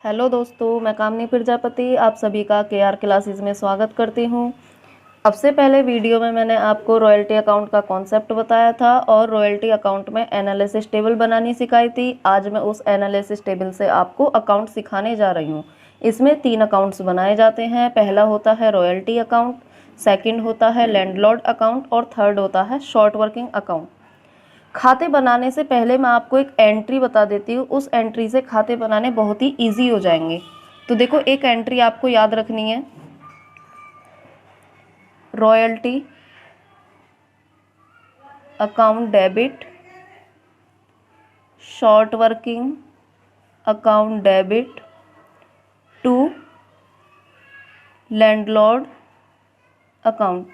Hello दोस्तों, मैं कामनी प्रजापति आप सभी का केआर क्लासेस में स्वागत करती हूँ। अब से पहले वीडियो में मैंने आपको रॉयल्टी अकाउंट का कॉन्सेप्ट बताया था और रॉयल्टी अकाउंट में एनालिसिस टेबल बनानी सिखाई थी। आज मैं उस एनालिसिस टेबल से आपको अकाउंट सिखाने जा रही हूँ। इसमें 3 अकाउंट्स बनाए जाते हैं। पहला होता है रॉयल्टी अकाउंट, सेकंड होता है लैंडलॉर्ड अकाउंट और थर्ड होता है शॉर्ट वर्किंग अकाउंट। खाते बनाने से पहले मैं आपको एक एंट्री बता देती हूँ। उस एंट्री से खाते बनाने बहुत ही इजी हो जाएंगे। तो देखो, एक एंट्री आपको याद रखनी है, royalty account debit, short working account debit to landlord account.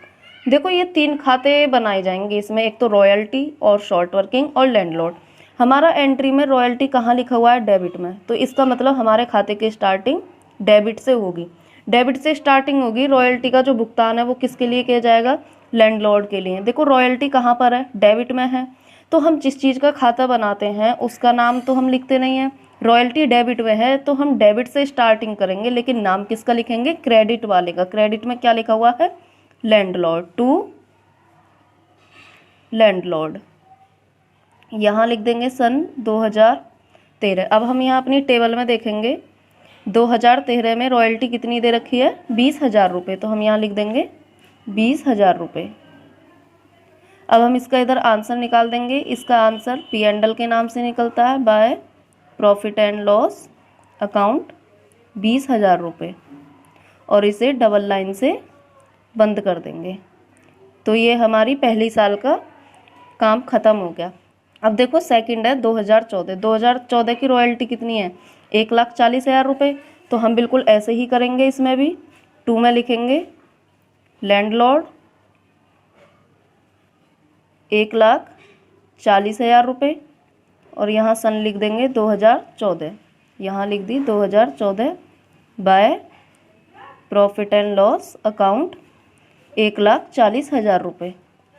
देखो, ये 3 खाते बनाए जाएंगे इसमें, एक तो रॉयल्टी और शॉर्ट वर्किंग और लैंडलॉर्ड। हमारा एंट्री में रॉयल्टी कहाँ लिखा हुआ है? डेबिट में। तो इसका मतलब हमारे खाते की स्टार्टिंग डेबिट से होगी। डेबिट से स्टार्टिंग होगी। रॉयल्टी का जो भुगतान है वो किसके लिए किया जाएगा? लैंडलॉर्ड के लिए। देखो, रॉयल्टी कहाँ पर है? डेबिट में है। तो हम जिस चीज़ का खाता बनाते हैं उसका नाम तो हम लिखते नहीं हैं। रॉयल्टी डेबिट में है तो हम डेबिट से स्टार्टिंग करेंगे, लेकिन नाम किसका लिखेंगे? क्रेडिट वाले का। क्रेडिट में क्या लिखा हुआ है? Landlord, to landlord. यहाँ लिख देंगे सन 2013। अब हम यहाँ अपनी टेबल में देखेंगे 2013 में रॉयल्टी कितनी दे रखी है? 20,000 रुपये। तो हम यहाँ लिख देंगे 20,000 रुपये। अब हम इसका इधर आंसर निकाल देंगे। इसका आंसर P&L के नाम से निकलता है, by profit and loss account 20,000 रुपये, और इसे डबल लाइन से बंद कर देंगे। तो ये हमारी पहली साल का काम ख़त्म हो गया। अब देखो, सेकंड है 2014। 2014 की रॉयल्टी कितनी है? 1,40,000 रुपये। तो हम बिल्कुल ऐसे ही करेंगे। इसमें भी टू में लिखेंगे लैंडलॉर्ड 1,40,000 रुपये, और यहाँ सन लिख देंगे 2014। यहाँ लिख दी 2014, by profit and loss account 1,40,000 रुपये।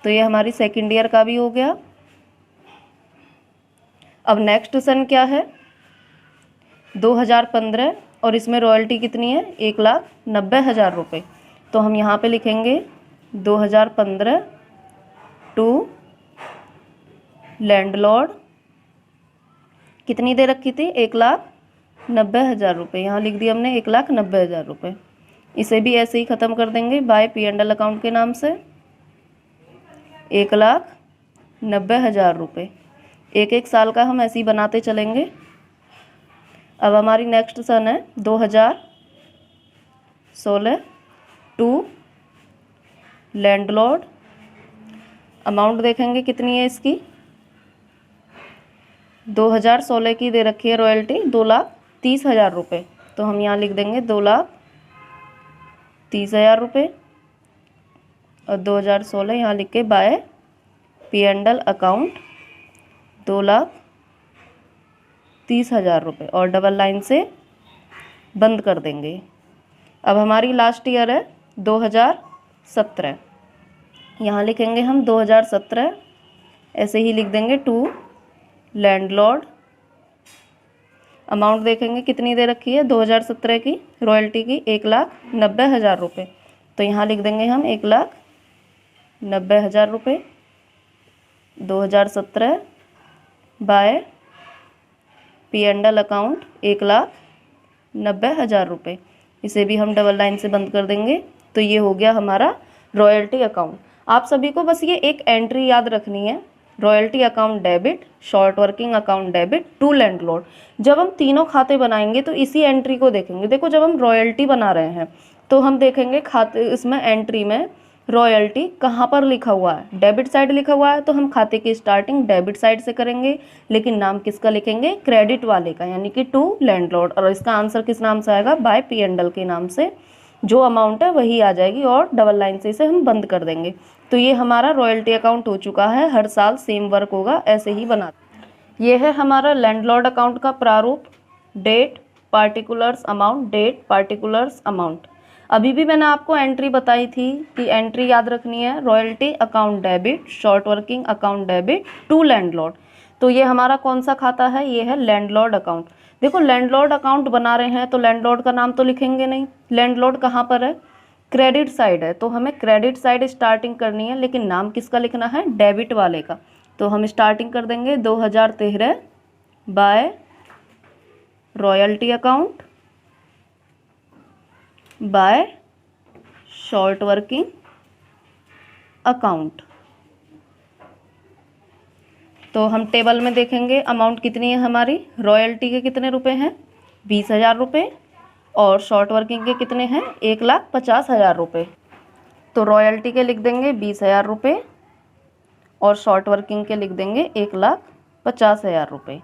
तो ये हमारी सेकेंड ईयर का भी हो गया। अब नेक्स्ट सन क्या है? 2015, और इसमें रॉयल्टी कितनी है? 1,90,000 रुपये। तो हम यहाँ पे लिखेंगे 2015 टू लैंडलॉर्ड कितनी दे रखी थी? 1,90,000 रुपये। यहाँ लिख दिया हमने 1,90,000 रुपये। इसे भी ऐसे ही ख़त्म कर देंगे बाय P&L अकाउंट के नाम से 1,90,000 रुपये। एक एक साल का हम ऐसे ही बनाते चलेंगे। अब हमारी नेक्स्ट सन है 2016 टू लैंडलॉर्ड। अमाउंट देखेंगे कितनी है इसकी। 2016 की दे रखी है रॉयल्टी 2,30,000 रुपये। तो हम यहाँ लिख देंगे 2,30,000 रुपये, और 2016 यहाँ लिख के बाय P&L अकाउंट 2,30,000 रुपये, और डबल लाइन से बंद कर देंगे। अब हमारी लास्ट ईयर है 2017। यहाँ लिखेंगे हम 2017, ऐसे ही लिख देंगे टू लैंडलॉर्ड। अमाउंट देखेंगे कितनी दे रखी है 2017 की रॉयल्टी की 1,90,000 रुपये। तो यहाँ लिख देंगे हम 1,90,000 रुपये 2017 बाय P&L अकाउंट 1,90,000 रुपये। इसे भी हम डबल लाइन से बंद कर देंगे। तो ये हो गया हमारा रॉयल्टी अकाउंट। आप सभी को बस ये एक एंट्री याद रखनी है, royalty account debit, short working account debit to landlord. जब हम तीनों खाते बनाएंगे तो इसी एंट्री को देखेंगे। देखो, जब हम रॉयल्टी बना रहे हैं तो हम देखेंगे खाते, इसमें एंट्री में रॉयल्टी कहाँ पर लिखा हुआ है? डेबिट साइड लिखा हुआ है। तो हम खाते की स्टार्टिंग डेबिट साइड से करेंगे, लेकिन नाम किसका लिखेंगे? क्रेडिट वाले का, यानी कि टू लैंडलॉर्ड। और इसका आंसर किस नाम से आएगा? बाय P&L के नाम से जो अमाउंट है वही आ जाएगी, और डबल लाइन से इसे हम बंद कर देंगे। तो ये हमारा रॉयल्टी अकाउंट हो चुका है। हर साल सेम वर्क होगा, ऐसे ही बना। ये है हमारा लैंडलॉर्ड अकाउंट का प्रारूप। Date, particulars, amount, date, particulars, amount. अभी भी मैंने आपको एंट्री बताई थी कि एंट्री याद रखनी है, royalty account debit, short working account debit to landlord. तो ये हमारा कौन सा खाता है? ये है लैंडलॉर्ड अकाउंट। देखो लैंडलॉर्ड अकाउंट बना रहे हैं तो लैंडलॉर्ड का नाम तो लिखेंगे नहीं, लैंडलॉर्ड कहाँ पर है, क्रेडिट साइड है, तो हमें क्रेडिट साइड स्टार्टिंग करनी है, लेकिन नाम किसका लिखना है, डेबिट वाले का। तो हम स्टार्टिंग कर देंगे 2013 by royalty account by short working account. तो हम टेबल में देखेंगे अमाउंट कितनी है हमारी, रॉयल्टी के कितने रुपए हैं, 20,000 रुपये, और शॉर्ट वर्किंग के कितने हैं, 1,50,000 रुपये। तो रॉयल्टी के लिख देंगे 20,000 रुपये और शॉर्ट वर्किंग के लिख देंगे 1,50,000 रुपये।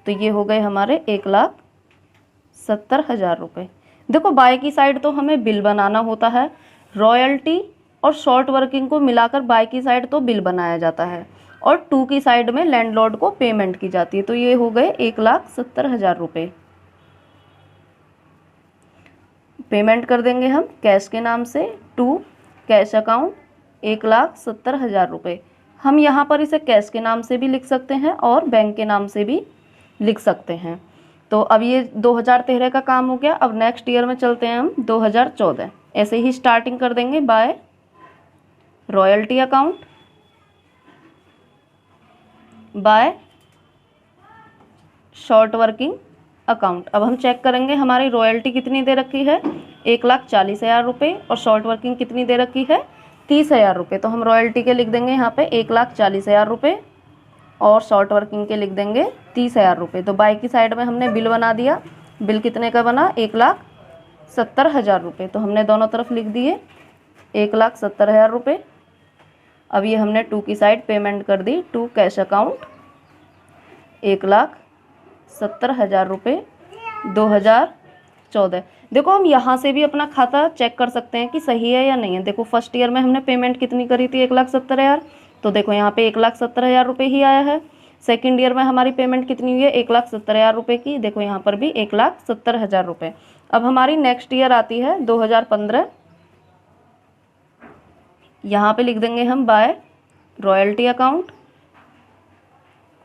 तो ये हो गए हमारे 1,70,000 रुपये। देखो बाय की साइड तो हमें बिल बनाना होता है, रॉयल्टी और शॉर्ट वर्किंग को मिलाकर बाय की साइड तो बिल बनाया जाता है, और टू की साइड में लैंडलॉर्ड को पेमेंट की जाती है। तो ये हो गए 1,70,000 रुपये। पेमेंट कर देंगे हम कैश के नाम से टू कैश अकाउंट 1,70,000 रुपये। हम यहाँ पर इसे कैश के नाम से भी लिख सकते हैं और बैंक के नाम से भी लिख सकते हैं। तो अब ये 2013 का काम हो गया। अब नेक्स्ट ईयर में चलते हैं हम 2014। ऐसे ही स्टार्टिंग कर देंगे by royalty account by short working account. अब हम चेक करेंगे हमारी रॉयल्टी कितनी दे रखी है, 1,40,000 रुपये, और शॉर्ट वर्किंग कितनी दे रखी है, 30,000 रुपये। तो हम रॉयल्टी के लिख देंगे यहाँ पे 1,40,000 रुपये और शॉर्ट वर्किंग के लिख देंगे 30,000 रुपये। तो बाय की साइड में हमने बिल बना दिया। बिल कितने का बना, 1,70,000 रुपये। तो हमने दोनों तरफ लिख दिए 1,70,000 रुपये। अब ये हमने टू की साइड पेमेंट कर दी, टू कैश अकाउंट 1,70,000 रुपये 2014। देखो हम यहाँ से भी अपना खाता चेक कर सकते हैं कि सही है या नहीं है। देखो फर्स्ट ईयर में हमने पेमेंट कितनी करी थी, 1,70,000, तो देखो यहाँ पे 1,70,000 रुपये ही आया है। सेकेंड ईयर में हमारी पेमेंट कितनी हुई है, 1,70,000 रुपये की, देखो यहाँ पर भी 1,70,000 रुपये। अब हमारी नेक्स्ट ईयर आती है 2015। यहाँ पे लिख देंगे हम बाय रॉयल्टी अकाउंट,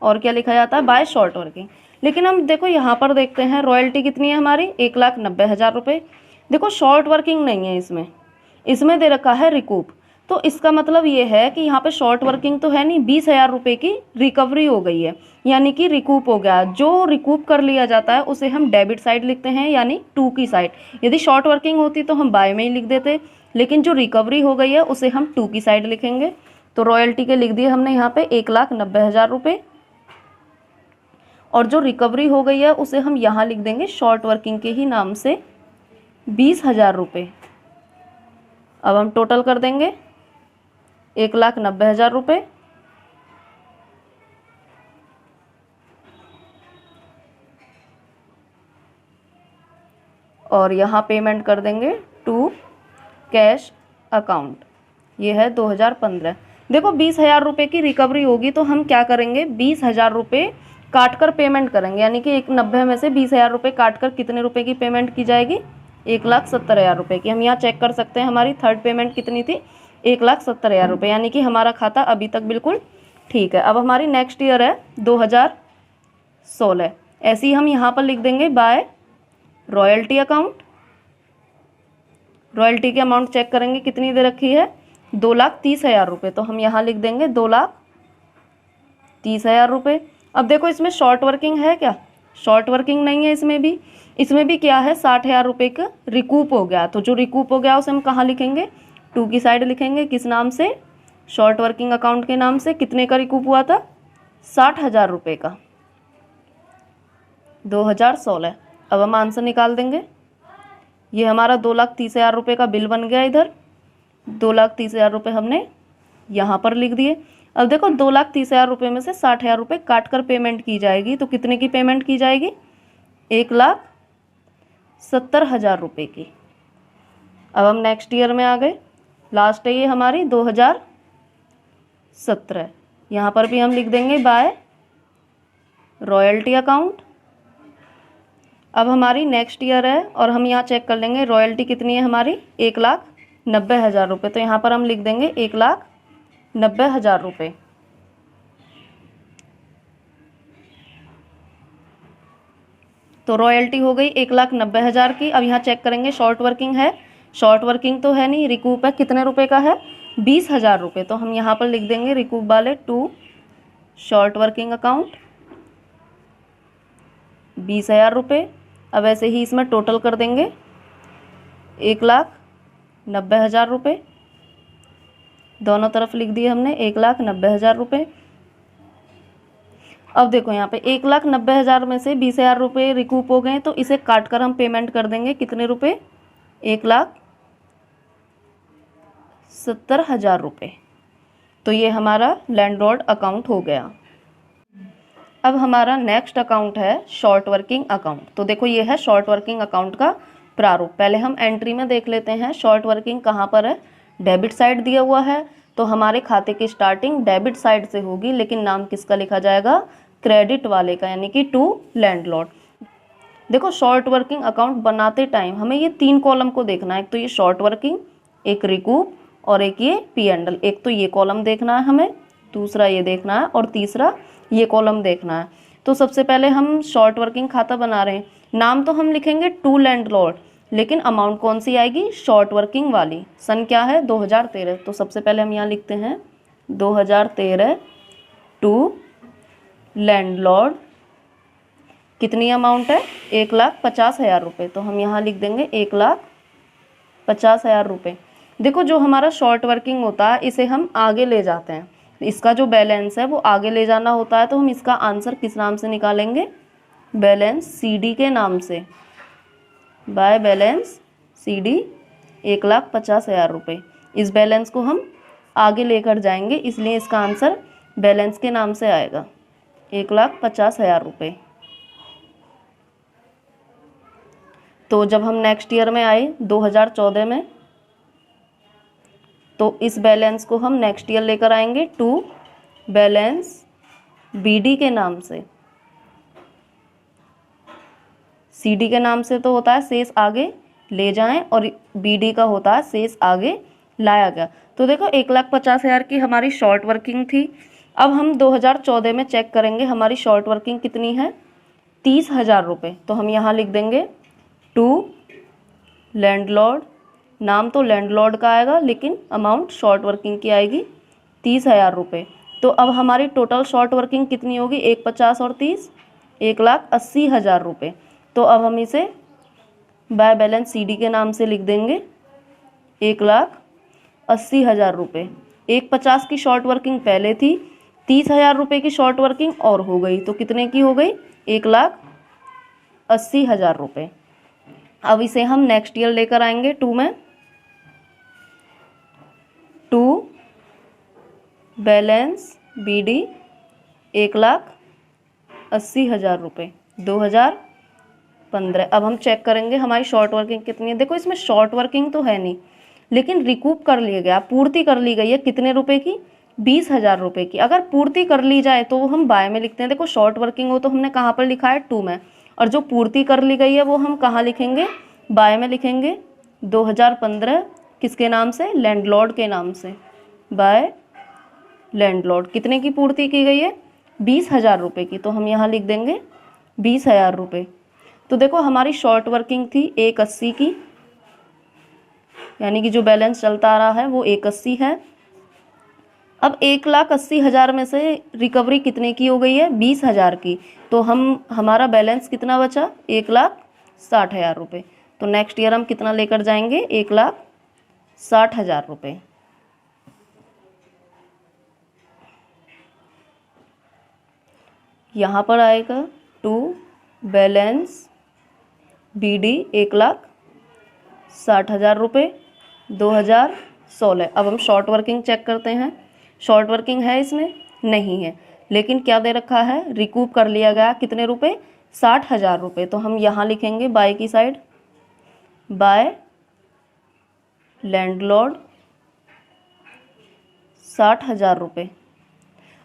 और क्या लिखा जाता है, बाय शॉर्ट वर्किंग। लेकिन हम देखो यहाँ पर देखते हैं रॉयल्टी कितनी है हमारी, 1,90,000 रुपये। देखो शॉर्ट वर्किंग नहीं है इसमें, इसमें दे रखा है रिकूप। तो इसका मतलब ये है कि यहाँ पे शॉर्ट वर्किंग तो है नहीं, 20,000 रुपये की रिकवरी हो गई है, यानी कि रिकूप हो गया। जो रिकूप कर लिया जाता है उसे हम डेबिट साइड लिखते हैं, यानी टू की साइड। यदि शॉर्ट वर्किंग होती तो हम बाय में ही लिख देते, लेकिन जो रिकवरी हो गई है उसे हम टू की साइड लिखेंगे। तो रॉयल्टी के लिख दिए हमने यहाँ पे 1,90,000 रुपये, और जो रिकवरी हो गई है उसे हम यहाँ लिख देंगे शॉर्ट वर्किंग के ही नाम से 20,000 रुपये। अब हम टोटल कर देंगे 1,90,000 रुपये और यहाँ पेमेंट कर देंगे टू कैश अकाउंट। ये है 2015। देखो 20,000 रुपये की रिकवरी होगी तो हम क्या करेंगे, 20,000 रुपये काट कर पेमेंट करेंगे, यानी कि 1,90,000 में से 20,000 रुपये काट कर कितने रुपए की पेमेंट की जाएगी, 1,70,000 रुपये की। हम यहाँ चेक कर सकते हैं हमारी थर्ड पेमेंट कितनी थी, 1,70,000 रुपये, यानी कि हमारा खाता अभी तक बिल्कुल ठीक है। अब हमारी नेक्स्ट ईयर है 2016। ऐसे ही हम यहाँ पर लिख देंगे बाय रॉयल्टी अकाउंट। रॉयल्टी की अमाउंट चेक करेंगे कितनी दे रखी है, 2,30,000 रुपये। तो हम यहाँ लिख देंगे 2,30,000 रुपये। अब देखो इसमें शॉर्ट वर्किंग है क्या, शॉर्ट वर्किंग नहीं है इसमें भी क्या है, 60,000 रुपये का रिकूप हो गया। तो जो रिकूप हो गया उसे हम कहाँ लिखेंगे, टू की साइड लिखेंगे। किस नाम से, शॉर्ट वर्किंग अकाउंट के नाम से। कितने का रिकूप हुआ था, 60,000 रुपये का, 2016। अब हम आंसर निकाल देंगे। ये हमारा 2,30,000 रुपये का बिल बन गया। इधर 2,30,000 रुपये हमने यहाँ पर लिख दिए। अब देखो 2,30,000 रुपये में से 60,000 रुपये काट कर पेमेंट की जाएगी, तो कितने की पेमेंट की जाएगी, 1,70,000 रुपये की। अब हम नेक्स्ट ईयर में आ गए, लास्ट है ये हमारी 2017। यहाँ पर भी हम लिख देंगे बाय रॉयल्टी अकाउंट। अब हमारी नेक्स्ट ईयर है और हम यहाँ चेक कर लेंगे रॉयल्टी कितनी है हमारी, 1,90,000 रुपये। तो यहाँ पर हम लिख देंगे 1,90,000 रुपये। तो रॉयल्टी हो गई 1,90,000 की। अब यहाँ चेक करेंगे शॉर्ट वर्किंग है, शॉर्ट वर्किंग तो है नहीं, रिकूप है, कितने रुपए का है 20,000 रुपये। तो हम यहाँ पर लिख देंगे रिकूप वाले टू शॉर्ट वर्किंग अकाउंट 20,000 रुपये। अब ऐसे ही इसमें टोटल कर देंगे 1,90,000 रुपये, दोनों तरफ लिख दिए हमने 1,90,000 रुपये। अब देखो यहाँ पे 1,90,000 में से 20,000 रुपये रिकूप हो गए, तो इसे काट कर हम पेमेंट कर देंगे कितने रुपए 1,70,000 रुपये। तो ये हमारा लैंडलॉर्ड अकाउंट हो गया। अब हमारा नेक्स्ट अकाउंट है शॉर्ट वर्किंग अकाउंट। तो देखो ये है शॉर्ट वर्किंग अकाउंट का प्रारूप। पहले हम एंट्री में देख लेते हैं शॉर्ट वर्किंग कहाँ पर है। डेबिट साइड दिया हुआ है, तो हमारे खाते की स्टार्टिंग डेबिट साइड से होगी, लेकिन नाम किसका लिखा जाएगा क्रेडिट वाले का, यानी कि टू लैंडलॉर्ड। देखो शॉर्ट वर्किंग अकाउंट बनाते टाइम हमें ये 3 कॉलम को देखना है। एक तो ये शॉर्ट वर्किंग, एक रिकूप और एक ये P&L। एक तो ये कॉलम देखना है हमें, दूसरा ये देखना है और तीसरा ये कॉलम देखना है। तो सबसे पहले हम शॉर्ट वर्किंग खाता बना रहे हैं। नाम तो हम लिखेंगे टू लैंडलॉर्ड, लेकिन अमाउंट कौन सी आएगी शॉर्ट वर्किंग वाली। सन क्या है 2013। तो सबसे पहले हम यहाँ लिखते हैं 2013 टू लैंडलॉर्ड। कितनी अमाउंट है 1,50,000 रुपये। तो हम यहाँ लिख देंगे 1,50,000 रुपये। देखो जो हमारा शॉर्ट वर्किंग होता है इसे हम आगे ले जाते हैं, इसका जो बैलेंस है वो आगे ले जाना होता है। तो हम इसका आंसर किस नाम से निकालेंगे, बैलेंस CD के नाम से, बाय बैलेंस CD 1,50,000 रुपये। इस बैलेंस को हम आगे लेकर जाएंगे, इसलिए इसका आंसर बैलेंस के नाम से आएगा 1,50,000 रुपये। तो जब हम नेक्स्ट ईयर में आए 2014 में, तो इस बैलेंस को हम नेक्स्ट ईयर लेकर आएंगे टू बैलेंस BD के नाम से। CD के नाम से तो होता है शेष आगे ले जाएं, और BD का होता है शेष आगे लाया गया। तो देखो 1,50,000 की हमारी शॉर्ट वर्किंग थी। अब हम 2014 में चेक करेंगे हमारी शॉर्ट वर्किंग कितनी है 30,000 रुपये। तो हम यहाँ लिख देंगे टू लैंडलॉर्ड। नाम तो लैंडलॉर्ड का आएगा, लेकिन अमाउंट शॉर्ट वर्किंग की आएगी 30,000 रुपये। तो अब हमारी टोटल शॉर्ट वर्किंग कितनी होगी 1,50,000 और 30 1,80,000 रुपये। तो अब हम इसे बाय बैलेंस CD के नाम से लिख देंगे 1,80,000 रुपये। 1,50,000 की शॉर्ट वर्किंग पहले थी, 30,000 रुपये की शॉर्ट वर्किंग और हो गई, तो कितने की हो गई 1,80,000 रुपये। अब इसे हम नेक्स्ट ईयर लेकर आएंगे टू में, टू बैलेंस BD 1,80,000 रुपये 2015। अब हम चेक करेंगे हमारी शॉर्ट वर्किंग कितनी है। देखो इसमें शॉर्ट वर्किंग तो है नहीं, लेकिन रिकूप कर लिया गया, पूर्ति कर ली गई है कितने रुपए की 20,000 रुपये की। अगर पूर्ति कर ली जाए तो वो हम बाय में लिखते हैं। देखो शॉर्ट वर्किंग हो तो हमने कहाँ पर लिखा है टू में, और जो पूर्ति कर ली गई है वो हम कहाँ लिखेंगे बाय में लिखेंगे 2015। किसके नाम से लैंडलॉर्ड के नाम से, बाय लैंडलॉर्ड। कितने की पूर्ति की गई है 20,000 रुपये की। तो हम यहाँ लिख देंगे 20,000 रुपये। तो देखो हमारी शॉर्ट वर्किंग थी 1,80 की, यानी कि जो बैलेंस चलता आ रहा है वो 1,80 है। अब 1,80,000 में से रिकवरी कितने की हो गई है 20,000 की। तो हमारा बैलेंस कितना बचा 1,60,000 रुपये। तो नेक्स्ट ईयर हम कितना लेकर जाएंगे 1,60,000 रुपये। यहाँ पर आएगा टू बैलेंस BD 1,60,000 रुपये 2016। अब हम शॉर्ट वर्किंग चेक करते हैं। शॉर्ट वर्किंग है इसमें नहीं है, लेकिन क्या दे रखा है रिकूप कर लिया गया कितने रुपए 60,000 रुपये। तो हम यहाँ लिखेंगे बाय की साइड, बाय लैंडलॉर्ड 60,000 रुपये।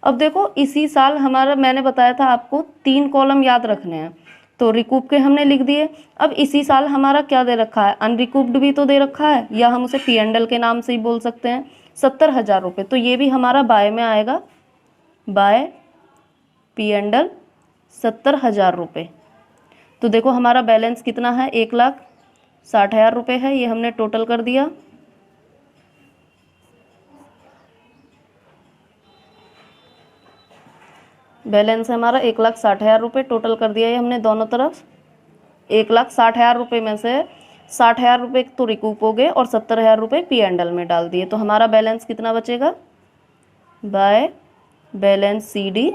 अब देखो इसी साल हमारा, मैंने बताया था आपको 3 कॉलम याद रखने हैं, तो रिकूप के हमने लिख दिए। अब इसी साल हमारा क्या दे रखा है अनरिकूप्ड भी तो दे रखा है, या हम उसे P&L के नाम से ही बोल सकते हैं 70,000 रुपये। तो ये भी हमारा बाय में आएगा, बाय P&L 70,000 रुपये। तो देखो हमारा बैलेंस कितना है, 1,60,000 रुपये है, ये हमने टोटल कर दिया। बैलेंस है हमारा 1,60,000 रुपये, टोटल कर दिया ये हमने दोनों तरफ। 1,60,000 रुपये में से 60,000 रुपये तो रिकूप हो गए और 70,000 रुपये P&L में डाल दिए, तो हमारा बैलेंस कितना बचेगा, बाय बैलेंस CD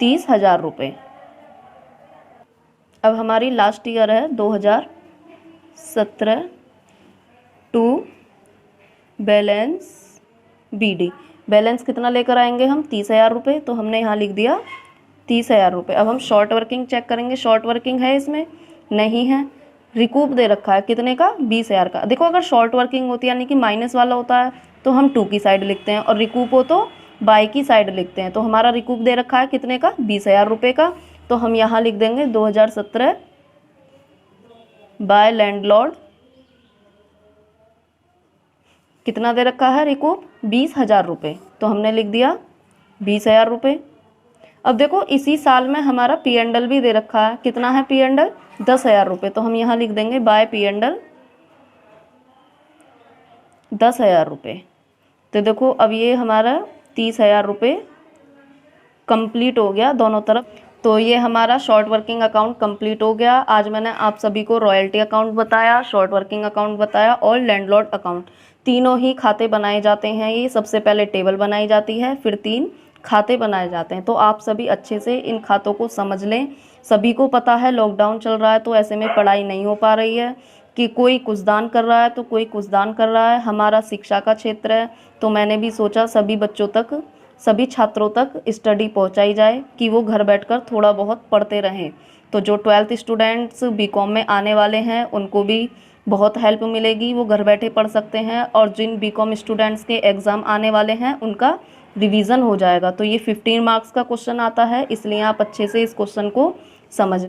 30,000 रुपये। अब हमारी लास्ट ईयर है 2017 टू बैलेंस BD। बैलेंस कितना लेकर आएंगे हम, 30,000 रुपये, तो हमने यहाँ लिख दिया 30,000 रुपये। अब हम शॉर्ट वर्किंग चेक करेंगे, शॉर्ट वर्किंग है इसमें, नहीं है। रिकूप दे रखा है कितने का, 20,000 का। देखो अगर शॉर्ट वर्किंग होती है यानी कि माइनस वाला होता है तो हम 2 की साइड लिखते हैं, और रिकूप हो तो बाई की साइड लिखते हैं। तो हमारा रिकूप दे रखा है कितने का, 20,000 रुपये का, तो हम यहाँ लिख देंगे 2017 बाय लैंडलॉर्ड कितना दे रखा है रिकूप, 20,000 रुपये, तो हमने लिख दिया 20,000 रुपये। अब देखो इसी साल में हमारा P&L भी दे रखा है, कितना है P&L, 10,000 रुपये, तो हम यहाँ लिख देंगे बाय P&L 10,000 रुपये। तो देखो अब ये हमारा 30,000 रुपये कंप्लीट हो गया दोनों तरफ। तो ये हमारा शॉर्ट वर्किंग अकाउंट कंप्लीट हो गया। आज मैंने आप सभी को रॉयल्टी अकाउंट बताया, शॉर्ट वर्किंग अकाउंट बताया और लैंडलॉर्ड अकाउंट, तीनों ही खाते बनाए जाते हैं। ये सबसे पहले टेबल बनाई जाती है, फिर 3 खाते बनाए जाते हैं। तो आप सभी अच्छे से इन खातों को समझ लें। सभी को पता है लॉकडाउन चल रहा है, तो ऐसे में पढ़ाई नहीं हो पा रही है कि कोई कुछ दान कर रहा है तो कोई कुछ दान कर रहा है। हमारा शिक्षा का क्षेत्र है, तो मैंने भी सोचा सभी बच्चों तक, सभी छात्रों तक स्टडी पहुंचाई जाए कि वो घर बैठकर थोड़ा बहुत पढ़ते रहें। तो जो 12th स्टूडेंट्स BCom में आने वाले हैं उनको भी बहुत हेल्प मिलेगी, वो घर बैठे पढ़ सकते हैं। और जिन BCom स्टूडेंट्स के एग्ज़ाम आने वाले हैं उनका रिवीजन हो जाएगा। तो ये 15 मार्क्स का क्वेश्चन आता है, इसलिए आप अच्छे से इस क्वेश्चन को समझ